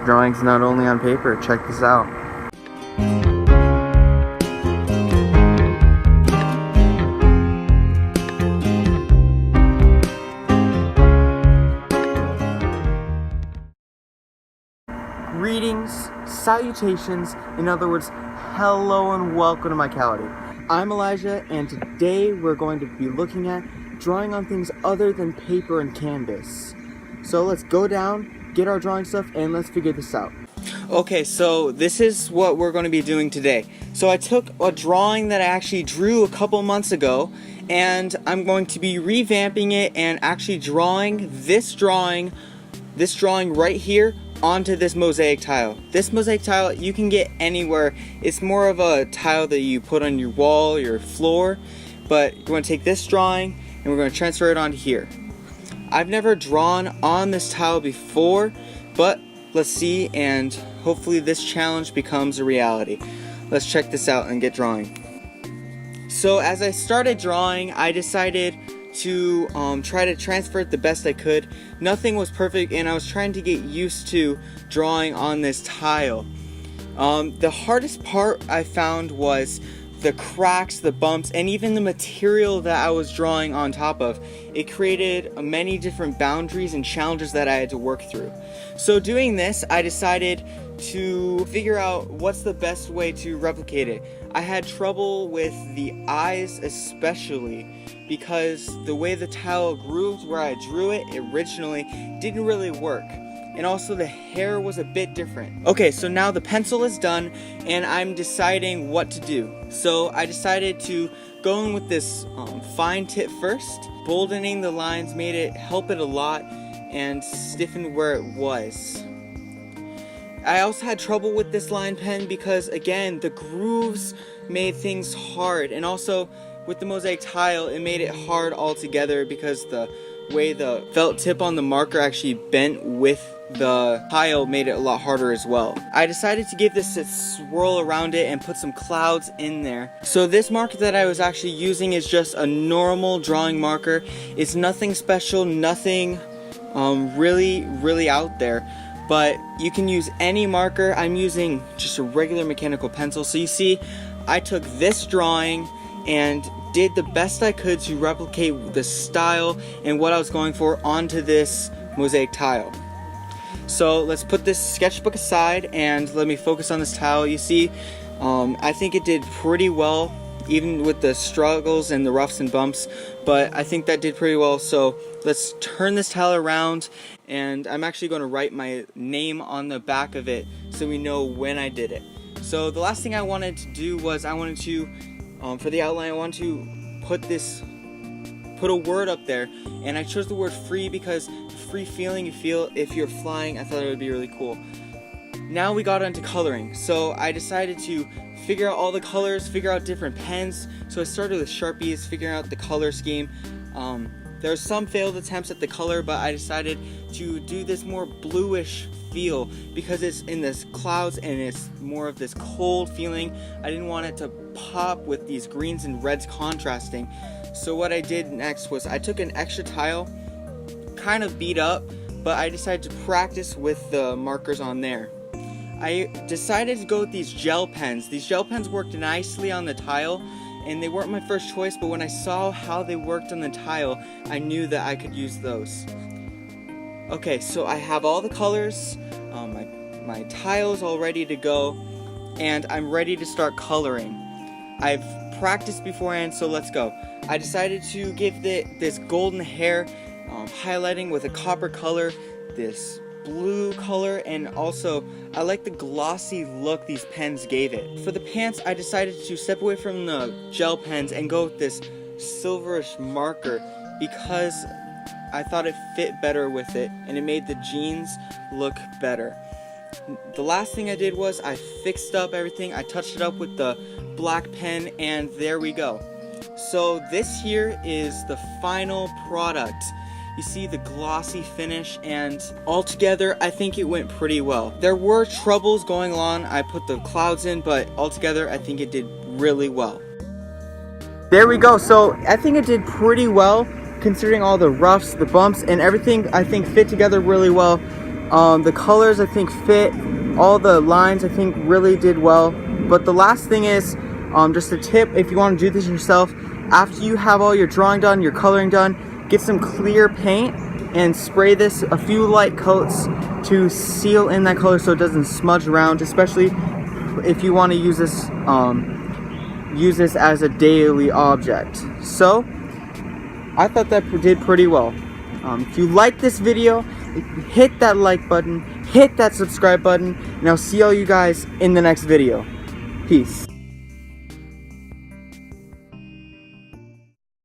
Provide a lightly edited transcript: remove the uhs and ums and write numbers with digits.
drawings not only on paper. Check this out. Greetings, salutations, in other words, hello and welcome to Mykality. I'm Elijah, and today we're going to be looking at drawing on things other than paper and canvas. So let's go down, get our drawing stuff, and let's figure this out. Okay, so this is what we're going to be doing today. So I took a drawing that I actually drew a couple months ago, and I'm going to be revamping it and actually drawing this drawing right here onto this mosaic tile. This mosaic tile you can get anywhere. It's more of a tile that you put on your wall, your floor, but you're going to take this drawing and we're going to transfer it onto here. I've never drawn on this tile before, but let's see, and hopefully this challenge becomes a reality. Let's check this out and get drawing. So as I started drawing, I decided to try to transfer it the best I could. Nothing was perfect, and I was trying to get used to drawing on this tile. The hardest part I found was the cracks, the bumps, and even the material that I was drawing on top of. It created many different boundaries and challenges that I had to work through. So doing this, I decided to figure out what's the best way to replicate it. I had trouble with the eyes especially, because the way the tile grooved where I drew it originally didn't really work. And also the hair was a bit different. Okay, so now the pencil is done and I'm deciding what to do. So I decided to go in with this fine tip first. Boldening the lines made it help it a lot and stiffen where it was. I also had trouble with this line pen because, again, the grooves made things hard, and also with the mosaic tile it made it hard altogether because the way the felt tip on the marker actually bent with the tile made it a lot harder as well. I decided to give this a swirl around it and put some clouds in there. So this marker that I was actually using is just a normal drawing marker. It's nothing special, nothing really out there, but you can use any marker. I'm using just a regular mechanical pencil. So you see, I took this drawing and did the best I could to replicate the style and what I was going for onto this mosaic tile. So let's put this sketchbook aside and let me focus on this tile. You see, I think it did pretty well, even with the struggles and the roughs and bumps, but I think that did pretty well. So let's turn this tile around, and I'm actually going to write my name on the back of it so we know when I did it. So the last thing I wanted to do was I wanted to, for the outline, I wanted to put a word up there, and I chose the word free because the free feeling you feel if you're flying, I thought it would be really cool. Now we got into coloring, so I decided to figure out all the colors, figure out different pens. So I started with Sharpies, figuring out the color scheme. There were some failed attempts at the color, but I decided to do this more bluish feel because it's in this clouds and it's more of this cold feeling. I didn't want it to pop with these greens and reds contrasting. So what I did next was I took an extra tile, kind of beat up, but I decided to practice with the markers on there. I decided to go with these gel pens. These gel pens worked nicely on the tile, and they weren't my first choice, but when I saw how they worked on the tile, I knew that I could use those. Okay, so I have all the colors, my tile's all ready to go, and I'm ready to start coloring. I've practiced beforehand, so let's go. I decided to give this golden hair highlighting with a copper color, this blue color, and also I like the glossy look these pens gave it. For the pants, I decided to step away from the gel pens and go with this silverish marker because I thought it fit better with it and it made the jeans look better. The last thing I did was I fixed up everything. I touched it up with the black pen, and there we go. So this here is the final product. You see the glossy finish, and altogether I think it went pretty well. There were troubles going on. I put the clouds in, but altogether I think it did really well. There we go. So I think it did pretty well considering all the roughs, the bumps, and everything I think fit together really well. The colors I think fit. All the lines I think really did well. But the last thing is, just a tip, if you want to do this yourself, after you have all your drawing done, your coloring done, get some clear paint and spray this a few light coats to seal in that color so it doesn't smudge around, especially if you want to use this as a daily object. So I thought that did pretty well. If you like this video, hit that like button, hit that subscribe button, and I'll see all you guys in the next video. Peace.